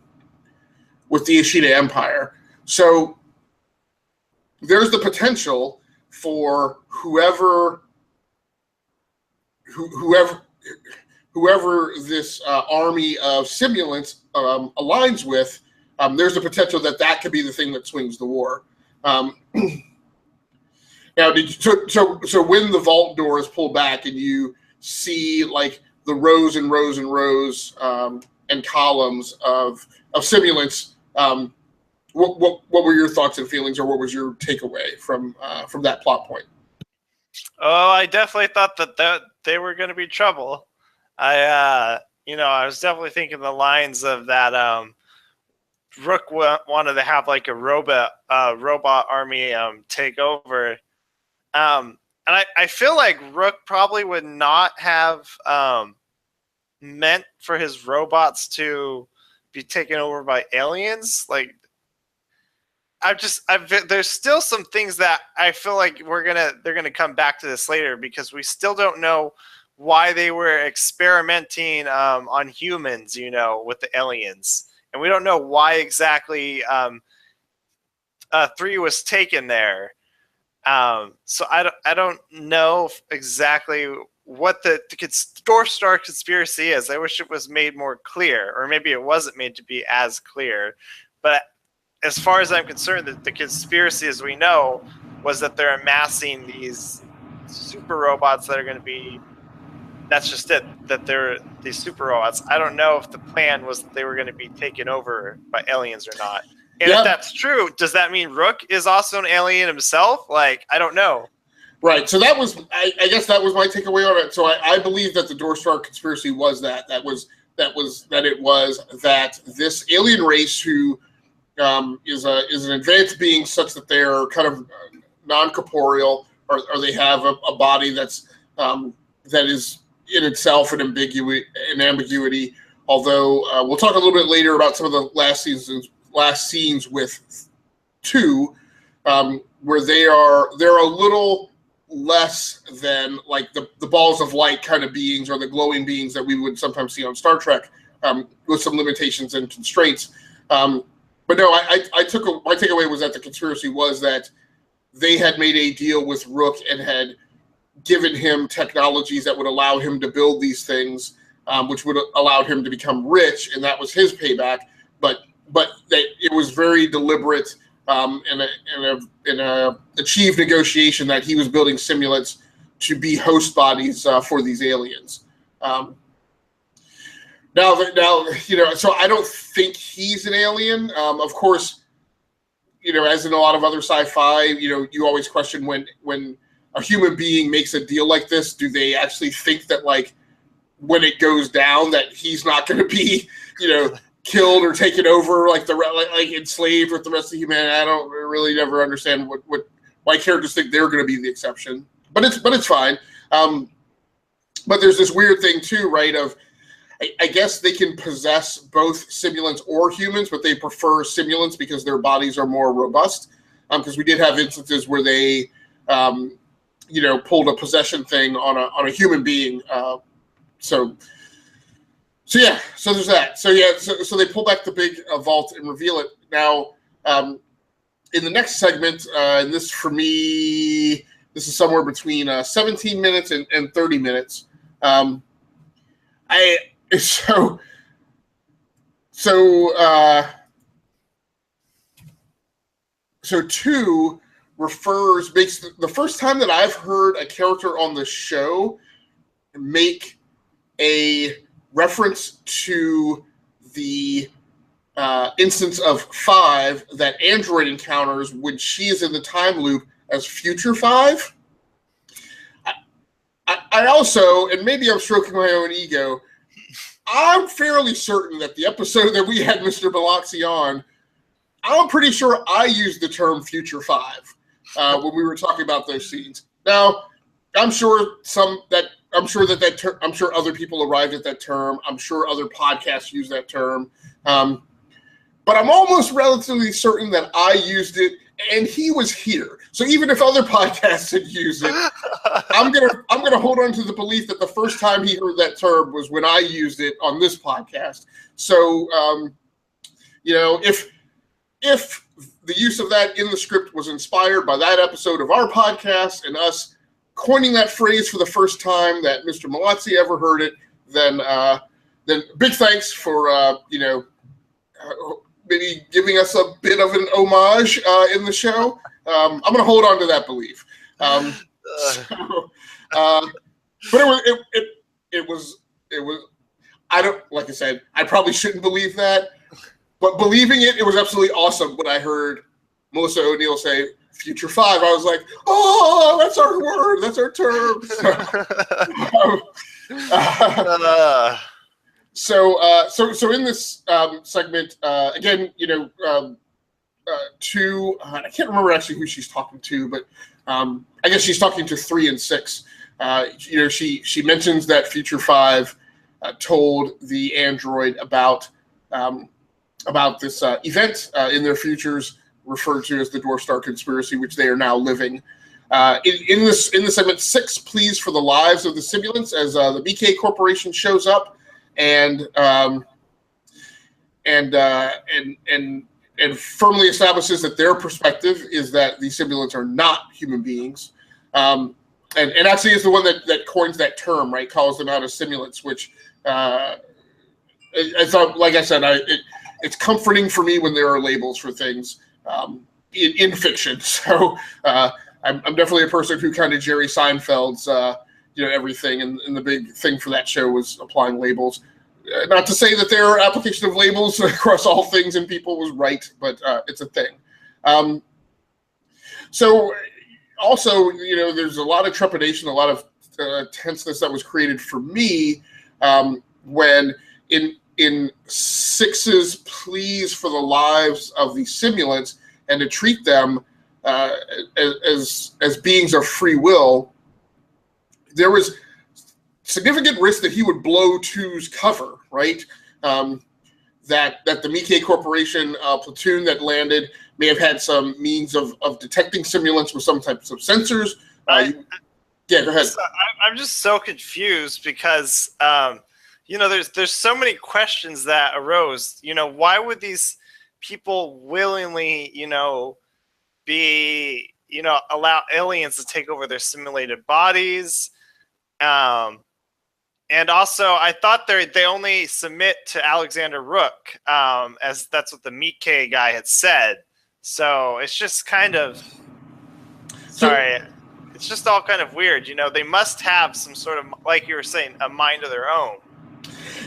Ashita Empire. So there's the potential for whoever this army of simulants aligns with, there's the potential that could be the thing that swings the war. Now, so when the vault door is pulled back and you see like the rows and rows and rows and columns of simulants, what were your thoughts and feelings, or what was your takeaway from that plot point? Oh, I definitely thought that they were going to be trouble. I was definitely thinking the lines of that. Rook wanted to have like a robot army take over. And I feel like Rook probably would not have meant for his robots to be taken over by aliens. Like, there's still some things that I feel like they're gonna come back to this later, because we still don't know why they were experimenting on humans, with the aliens, and we don't know why exactly 3 was taken there. So I don't know exactly what the Dwarf Star Conspiracy is. I wish it was made more clear, or maybe it wasn't made to be as clear. But as far as I'm concerned, the conspiracy, as we know, was that they're amassing these super robots that are going to be. That's just it. That they're these super robots. I don't know if the plan was that they were going to be taken over by aliens or not. And if that's true, does that mean Rook is also an alien himself? Like, I don't know. Right. So that was, I guess that was my takeaway on it. So I believe that the Dwarf Star Conspiracy was that it was that this alien race who is an advanced being such that they're kind of non-corporeal, or they have a body that is in itself an ambiguity. Although we'll talk a little bit later about some of the last scenes with 2, where they're a little less than like the balls of light kind of beings, or the glowing beings that we would sometimes see on Star Trek, with some limitations and constraints. But no, my takeaway was that the conspiracy was that they had made a deal with Rook and had given him technologies that would allow him to build these things, which would allow him to become rich, and that was his payback. But that it was very deliberate and a achieved negotiation that he was building simulants to be host bodies for these aliens. Now, so I don't think he's an alien. Of course, as in a lot of other sci-fi, you always question when a human being makes a deal like this, do they actually think that, like, when it goes down, that he's not going to be, killed or taken over, like enslaved with the rest of humanity? I don't really never understand why characters think they're going to be the exception. But it's fine. But there's this weird thing too, right? I guess they can possess both simulants or humans, but they prefer simulants because their bodies are more robust. Because we did have instances where they, pulled a possession thing on a human being. So there's that. So they pull back the big vault and reveal it. Now, in the next segment, and this for me, this is somewhere between 17 minutes and 30 minutes. So 2 makes the first time that I've heard a character on the show make a reference to the instance of 5 that Android encounters when she is in the time loop as Future 5. I also, and maybe I'm stroking my own ego, I'm fairly certain that the episode that we had Mr. Biloxi on, I'm pretty sure I used the term Future 5 when we were talking about those scenes. Now, I'm sure other people arrived at that term. I'm sure other podcasts use that term. But I'm almost relatively certain that I used it, and he was here. So even if other podcasts had used it, I'm gonna hold on to the belief that the first time he heard that term was when I used it on this podcast. So if the use of that in the script was inspired by that episode of our podcast and us coining that phrase for the first time that Mr. Malazzi ever heard it, then big thanks for maybe giving us a bit of an homage in the show. I'm going to hold on to that belief. But it was. Like I said, I probably shouldn't believe that, but believing it was absolutely awesome when I heard Melissa O'Neill say Future 5. I was like, oh, that's our word, that's our term. So in this segment, again, I can't remember actually who she's talking to, but I guess she's talking to 3 and 6. She mentions that Future 5 told the android about this event in their futures referred to as the Dwarf Star Conspiracy, which they are now living. In the segment 6, pleas for the lives of the simulants, as the BK Corporation shows up and firmly establishes that their perspective is that the simulants are not human beings, and actually is the one that coins that term, right? Calls them out as simulants, which I thought, like I said, it's comforting for me when there are labels for things in fiction. So I'm definitely a person who kind of Jerry Seinfeld's everything, and the big thing for that show was applying labels. Not to say that their application of labels across all things and people was right, but it's a thing. So also, there's a lot of trepidation, a lot of tenseness that was created for me when in 6's pleas for the lives of the simulants and to treat them as beings of free will, there was significant risk that he would blow 2's cover, right? That the Mikkei Corporation platoon that landed may have had some means of detecting simulants with some types of sensors. Yeah, go ahead. I'm just so confused because there's so many questions that arose. Why would these people willingly, allow aliens to take over their simulated bodies? And also, I thought they only submit to Alexander Rook, as that's what the Mikkei guy had said. So it's just kind of, it's just all kind of weird. They must have some sort of, like you were saying, a mind of their own.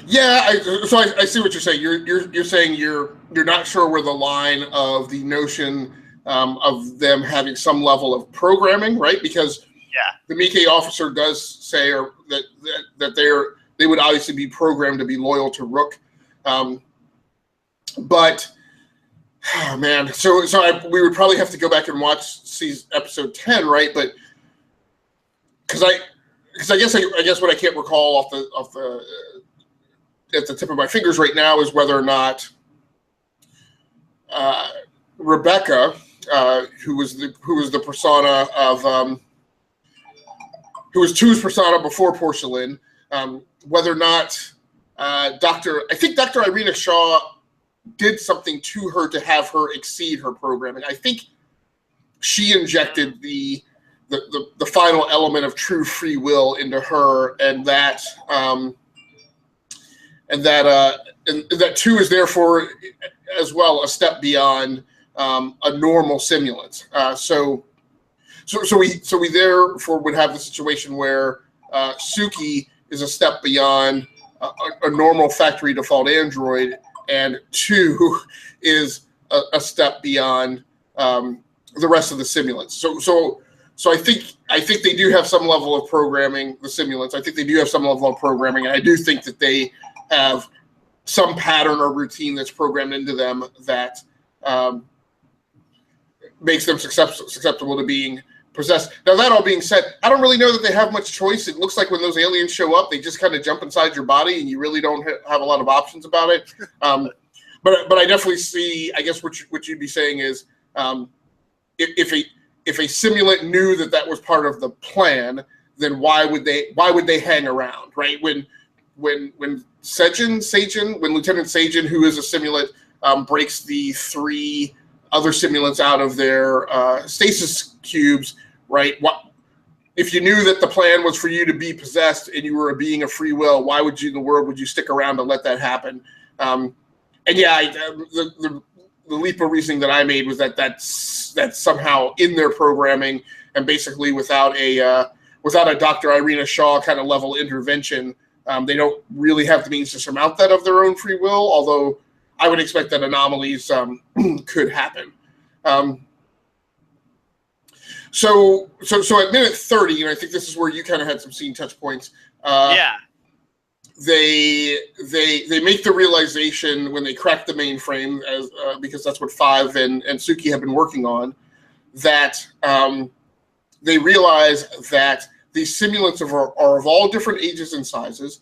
Yeah, I see what you're saying. You're saying you're not sure where the line of the notion of them having some level of programming, right? Because the Mikkei officer does say that they would obviously be programmed to be loyal to Rook, but oh man, so we would probably have to go back and watch episode 10, right? But because I guess what I can't recall off the at the tip of my fingers right now is whether or not Rebecca, who was the persona of who was Tu's persona before Porcelain, whether or not I think Dr. Irina Shaw did something to her to have her exceed her programming. I think she injected the final element of true free will into her, and that Tu is therefore as well a step beyond a normal simulant. So we therefore would have the situation where Suki is a step beyond a normal factory default android, and Tu is a step beyond the rest of the simulants. So I think they do have some level of programming, the simulants. I think they do have some level of programming, and I do think that they have some pattern or routine that's programmed into them that makes them susceptible to being possessed. Now, that all being said, I don't really know that they have much choice. It looks like when those aliens show up, they just kind of jump inside your body, and you really don't have a lot of options about it. But I definitely see, I guess what you'd be saying is if a simulant knew that was part of the plan, then why would they hang around, right? When Lieutenant Sajin, who is a simulant, breaks the 3 other simulants out of their stasis cubes, right? If you knew that the plan was for you to be possessed and you were a being of free will, why would you in the world would you stick around to let that happen? And yeah, the leap of reasoning that I made was that's somehow in their programming, and basically without a Dr. Irina Shaw kind of level intervention, they don't really have the means to surmount that of their own free will, although I would expect that anomalies could happen. So at minute 30, and I think this is where you kind of had some scene touch points. They make the realization when they crack the mainframe, because that's what Five and Suki have been working on, that they realize that these simulants are of all different ages and sizes.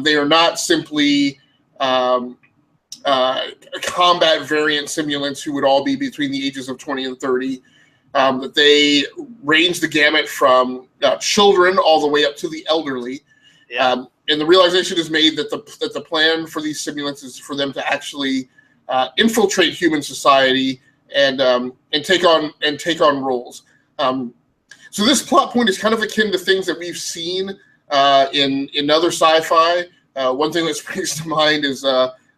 They are not simply combat variant simulants who would all be between the ages of 20 and 30. That they range the gamut from children all the way up to the elderly. Yeah. And the realization is made that the plan for these simulants is for them to actually infiltrate human society and take on roles. So this plot point is kind of akin to things that we've seen in other sci-fi. One thing that springs to mind is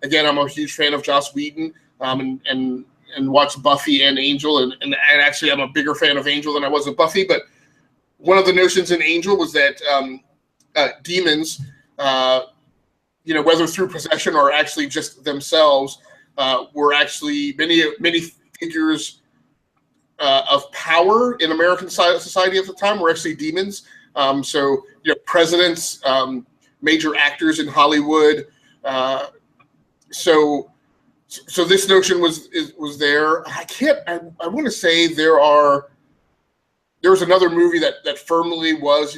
again, I'm a huge fan of Joss Whedon and watched Buffy and Angel, and actually I'm a bigger fan of Angel than I was of Buffy. But one of the notions in Angel was that demons, whether through possession or actually just themselves, were actually many figures of power in American society at the time were actually demons. So presidents, major actors in Hollywood. So this notion was there. I want to say there was another movie that firmly was,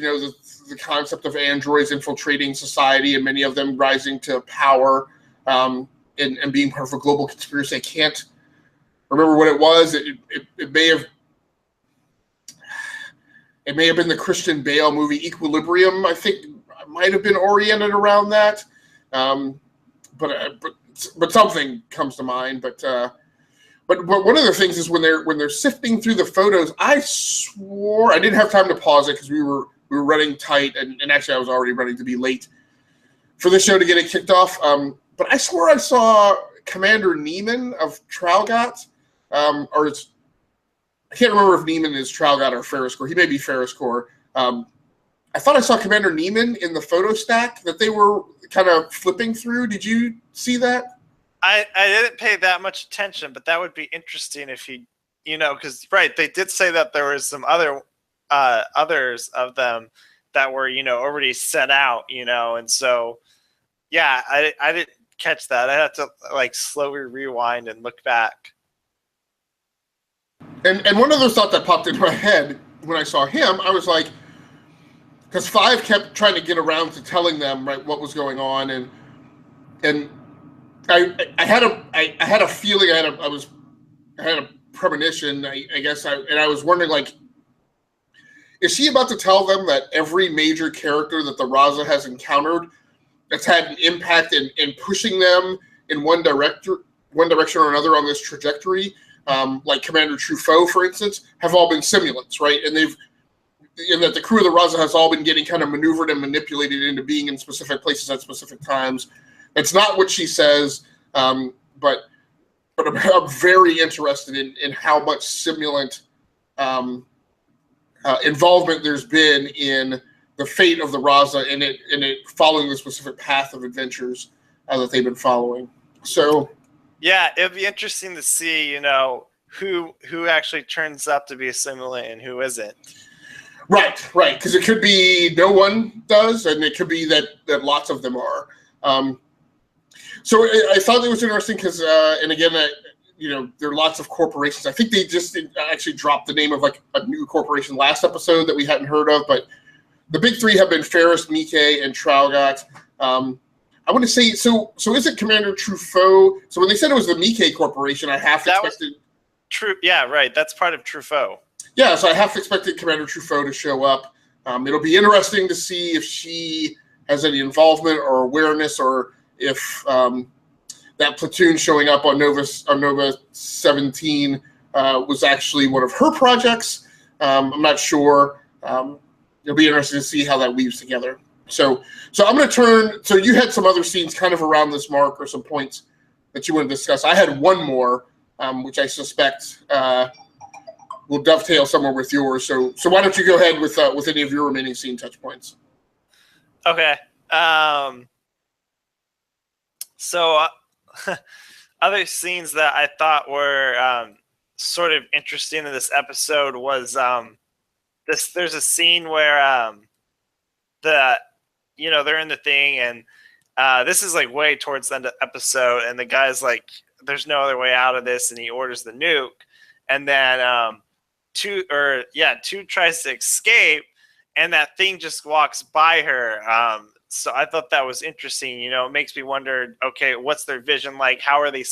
the concept of androids infiltrating society and many of them rising to power and being part of a global conspiracy. I can't remember what it was. It may have been the Christian Bale movie Equilibrium. I think it might have been oriented around that. But something comes to mind. But one of the things is when they're sifting through the photos, I swore I didn't have time to pause it because we were running tight, and actually I was already running to be late for the show to get it kicked off. But I swore I saw Commander Neiman of Traugott, I can't remember if Neiman is Traugott or Ferris Core. He may be Ferris Core. I thought I saw Commander Neiman in the photo stack that they were kind of flipping through. Did you see that? I didn't pay that much attention, but that would be interesting if he, because right, they did say that there was some others of them that were already set out, and so yeah, I didn't catch that. I had to slowly rewind and look back. And one other thought that popped in my head when I saw him, I was like, because Five kept trying to get around to telling them right what was going on, and and I had a feeling, I had a premonition, I guess, and I was wondering, like, is she about to tell them that every major character that the Raza has encountered that's had an impact in pushing them in one direction or another on this trajectory, like Commander Truffaut, for instance, have all been simulants, right? And that the crew of the Raza has all been getting kind of maneuvered and manipulated into being in specific places at specific times. It's not what she says, but I'm very interested in how much simulant involvement there's been in the fate of the Raza and it following the specific path of adventures that they've been following. So, yeah, it'd be interesting to see, who actually turns up to be a simulant and who isn't. Right, because it could be no one does, and it could be that lots of them are. So I thought it was interesting because, and again, there are lots of corporations. I think they just actually dropped the name of like a new corporation last episode that we hadn't heard of, but the big three have been Ferris, Mike, and Traugot. I want to say, so is it Commander Truffaut? So when they said it was the Mike Corporation, I half expected. True. Yeah, right. That's part of Truffaut. Yeah, so I half expected Commander Truffaut to show up. It'll be interesting to see if she has any involvement or awareness, or if that platoon showing up on Nova 17 was actually one of her projects. I'm not sure. It'll be interesting to see how that weaves together. So I'm going to turn. So you had some other scenes kind of around this mark, or some points that you want to discuss. I had one more, which I suspect will dovetail somewhere with yours. So why don't you go ahead with any of your remaining scene touch points? Okay. So other scenes that I thought were sort of interesting in this episode was there's a scene where they're in the thing, and this is like way towards the end of the episode, and the guy's like, there's no other way out of this, and he orders the nuke, and then two tries to escape, and that thing just walks by her. So I thought that was interesting. It makes me wonder, okay, what's their vision like? How are they?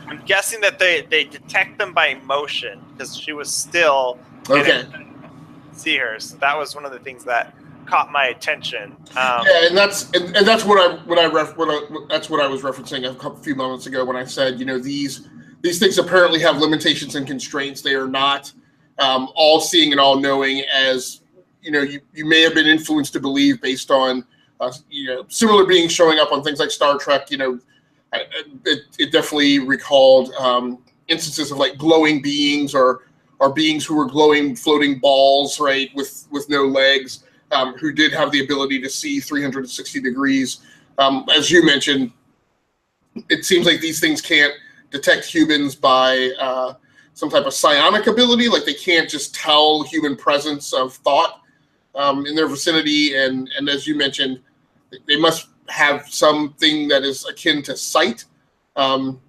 I'm guessing that they detect them by motion, because she was still okay. See her. So that was one of the things that caught my attention. And that's what I was referencing a few moments ago when I said, these things apparently have limitations and constraints. They are not all seeing and all knowing, as you may have been influenced to believe based on similar beings showing up on things like Star Trek. It definitely recalled instances of like glowing beings or beings who were glowing floating balls, right, with no legs, who did have the ability to see 360 degrees. As you mentioned, it seems like these things can't detect humans by some type of psionic ability. Like they can't just tell human presence of thought in their vicinity. And as you mentioned, they must have something that is akin to sight, and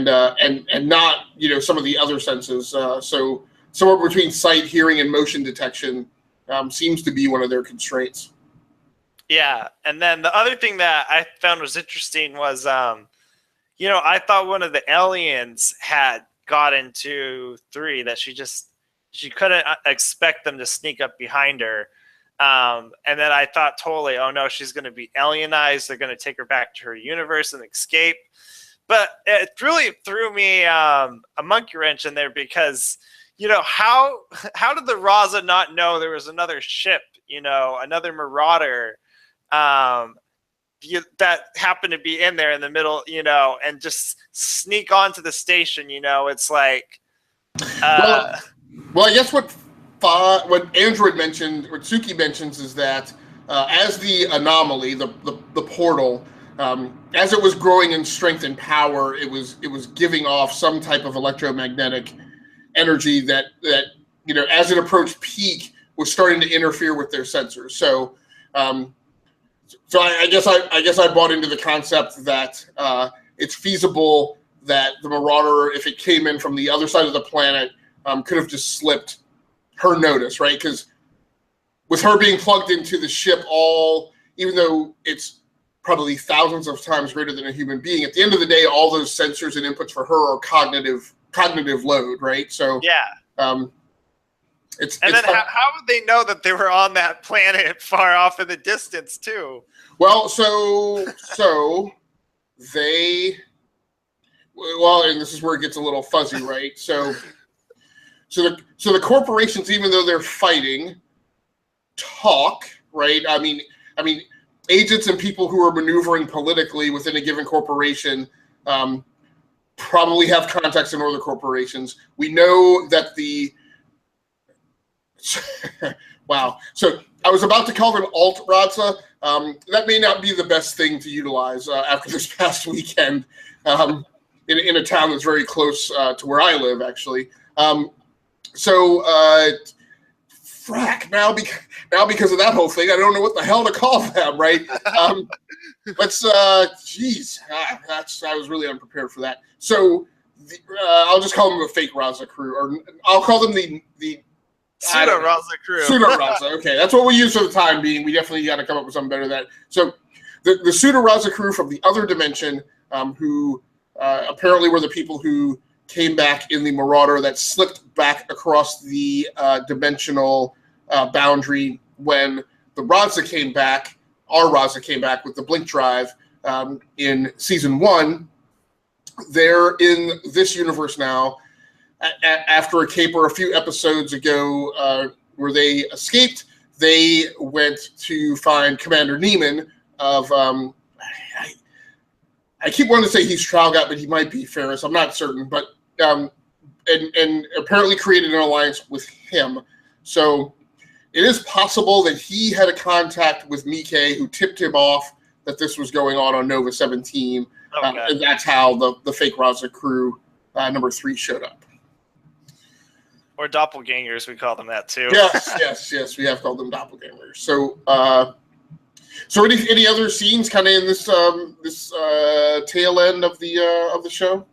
not some of the other senses. So somewhere between sight, hearing, and motion detection seems to be one of their constraints. Yeah, and then the other thing that I found was interesting was, I thought one of the aliens had got into 3, that she couldn't expect them to sneak up behind her. And then I thought totally, oh no, she's going to be alienized. They're going to take her back to her universe and escape. But it really threw me a monkey wrench in there, because, how did the Raza not know there was another ship, another Marauder that happened to be in there in the middle, and just sneak onto the station? It's like... well, I guess what Android mentioned, what Suki mentions, is that as the anomaly, the portal, as it was growing in strength and power, it was giving off some type of electromagnetic energy that as it approached peak, was starting to interfere with their sensors. So I guess I bought into the concept that it's feasible that the Marauder, if it came in from the other side of the planet, could have just slipped her notice, right? Because with her being plugged into the ship, even though it's probably thousands of times greater than a human being. At the end of the day, all those sensors and inputs for her are cognitive load, right? So it's then how would they know that they were on that planet far off in the distance too? Well, so they, and this is where it gets a little fuzzy, right? So the corporations, even though they're fighting, talk, right? I mean, agents and people who are maneuvering politically within a given corporation probably have contacts in other corporations. We know that wow. So I was about to call them alt-Raza. That may not be the best thing to utilize after this past weekend in a town that's very close to where I live, actually. Frack, now because of that whole thing, I don't know what the hell to call them, right? I was really unprepared for that. So I'll just call them the fake Raza crew, or I'll call them the Pseudo Raza crew. Pseudo Raza, okay. That's what we use for the time being. We definitely got to come up with something better than that. So the Pseudo Raza crew from the other dimension, who apparently were the people who came back in the Marauder that slipped back across the dimensional boundary when the Raza came back. Our Raza came back with the blink drive in season 1. They're in this universe now. After a caper a few episodes ago where they escaped, they went to find Commander Neiman of I keep wanting to say he's Tralgot, but he might be Ferris. I'm not certain, but and apparently created an alliance with him. So it is possible that he had a contact with Mike who tipped him off that this was going on Nova 17. Okay. And that's how the fake Raza crew number 3 showed up. Or doppelgangers, we call them that too. Yes, we have called them doppelgangers. So, any other scenes kind of in this tail end of the show?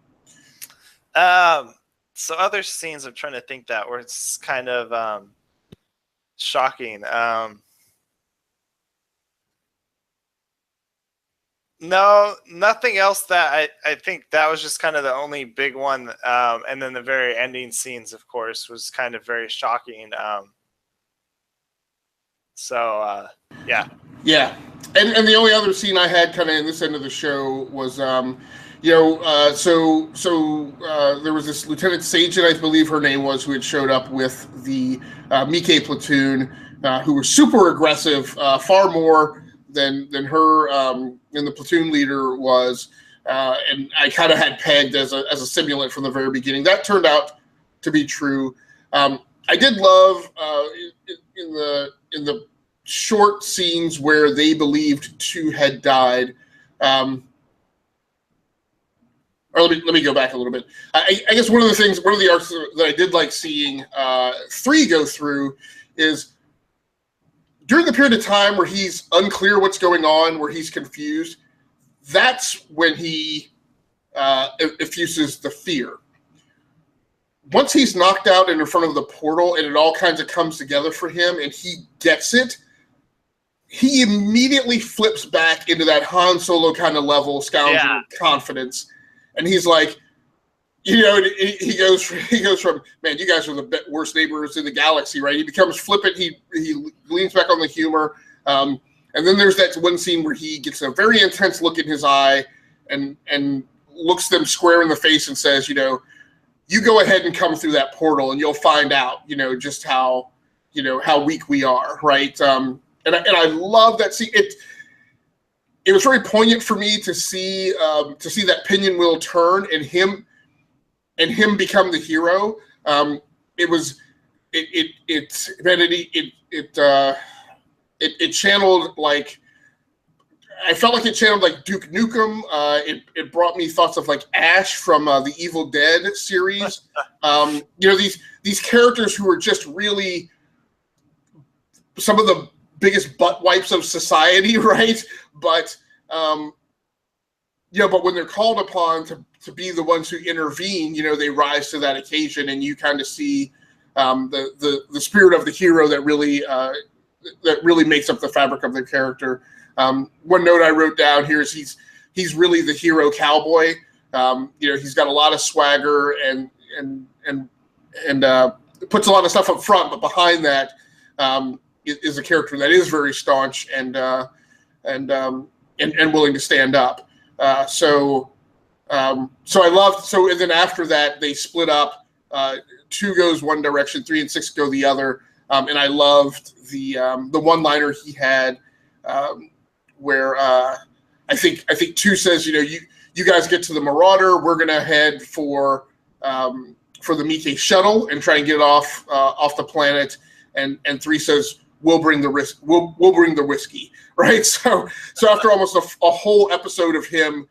So other scenes, I'm trying to think that where it's kind of shocking. No, nothing else that I think that was just kind of the only big one. And then the very ending scenes, of course, was kind of very shocking. Yeah. Yeah. And the only other scene I had kind of in this end of the show was, there was this Lieutenant Sajin, I believe her name was, who had showed up with the Mike platoon, who were super aggressive, far more than her and the platoon leader was, and I kind of had pegged as a simulant from the very beginning. That turned out to be true. I did love in the short scenes where they believed 2 had died. Or let me go back a little bit. I guess one of the arcs that I did like seeing 3 go through is during the period of time where he's unclear what's going on, where he's confused, that's when he effuses the fear. Once he's knocked out and in front of the portal and it all kinds of comes together for him and he gets it, he immediately flips back into that Han Solo kind of level, scoundrel confidence. And he's like, he goes from, man, you guys are the worst neighbors in the galaxy, right? He becomes flippant. He leans back on the humor. And then there's that one scene where he gets a very intense look in his eye and looks them square in the face and says, you go ahead and come through that portal and you'll find out, just how weak we are, right? And I love that scene. It was very poignant for me to see that pinion wheel turn and him become the hero. It channeled like, I felt like it channeled like Duke Nukem. It brought me thoughts of like Ash from the Evil Dead series. These characters who are just really some of the biggest butt wipes of society, right? But but when they're called upon to be the ones who intervene, they rise to that occasion, and you kind of see the spirit of the hero that really makes up the fabric of their character. One note I wrote down here is he's really the hero cowboy. He's got a lot of swagger and puts a lot of stuff up front, but behind that is a character that is very staunch and willing to stand up. So I loved. So and then after that, they split up. 2 goes one direction, 3 and 6 go the other. And I loved the one-liner he had where I think 2 says, you guys get to the Marauder, we're gonna head for the Mike shuttle and try and get it off the planet, and 3 says we'll bring the risk, we'll bring the whiskey, right? So after almost a whole episode of him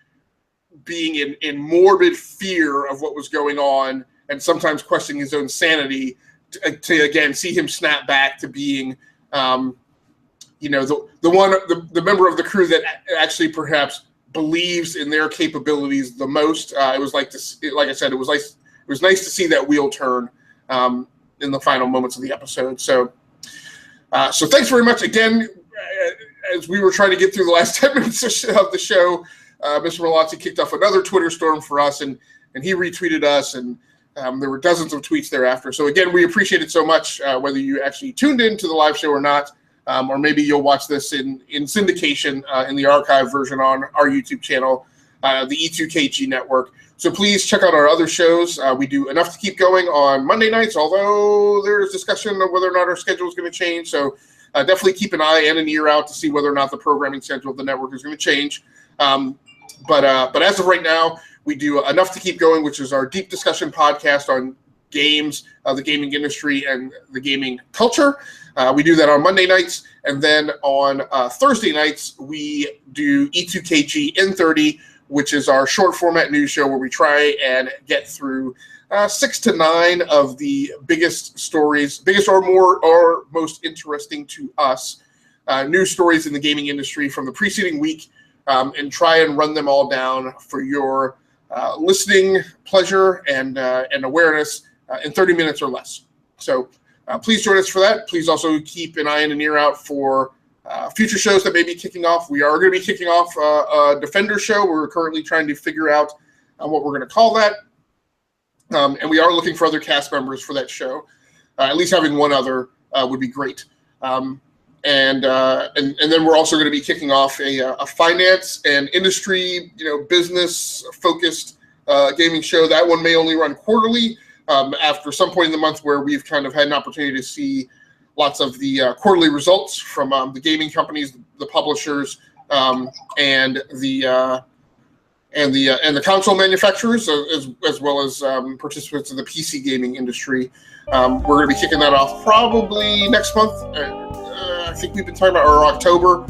being in morbid fear of what was going on and sometimes questioning his own sanity, to again see him snap back to being the member of the crew that actually perhaps believes in their capabilities the most. It was like I said, it was nice to see that wheel turn in the final moments of the episode. So thanks very much again. As we were trying to get through the last 10 minutes of the show, Mr. Malazzi kicked off another Twitter storm for us, and he retweeted us, and there were dozens of tweets thereafter. So again, we appreciate it so much, whether you actually tuned in to the live show or not, or maybe you'll watch this in syndication in the archive version on our YouTube channel, the E2KG network. So please check out our other shows. We do Enough to Keep Going on Monday nights, although there's discussion of whether or not our schedule is going to change. So definitely keep an eye and an ear out to see whether or not the programming schedule of the network is going to change. But as of right now, we do Enough to Keep Going, which is our deep discussion podcast on games, the gaming industry, and the gaming culture. We do that on Monday nights. And then on Thursday nights, we do E2KG N30, which is our short format news show where we try and get through 6 to 9 of the biggest stories, biggest or more or most interesting to us news stories in the gaming industry from the preceding week, and try and run them all down for your listening pleasure and awareness in 30 minutes or less. So please join us for that. Please also keep an eye and an ear out for future shows that may be kicking off. We are going to be kicking off a Defender show. We're currently trying to figure out what we're going to call that. And we are looking for other cast members for that show. At least having one other would be great. And then we're also going to be kicking off a finance and industry, business focused gaming show. That one may only run quarterly after some point in the month where we've kind of had an opportunity to see lots of the quarterly results from the gaming companies, the publishers, and the console manufacturers, as well as participants in the PC gaming industry. We're going to be kicking that off probably next month. I think we've been talking about October.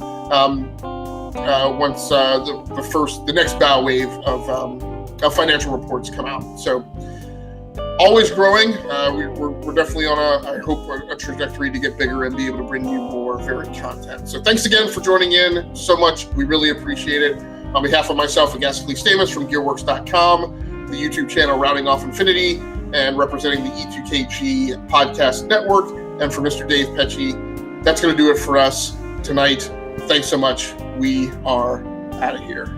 Once the next bow wave of financial reports come out. So always growing. We're definitely on a trajectory to get bigger and be able to bring you more varied content. So thanks again for joining in so much. We really appreciate it. On behalf of myself, Agasicles from Gearworks.com, the YouTube channel Rounding Off Infinity, and representing the E2KG podcast network, and for Mr. Dave Pecci, that's going to do it for us tonight. Thanks so much. We are out of here.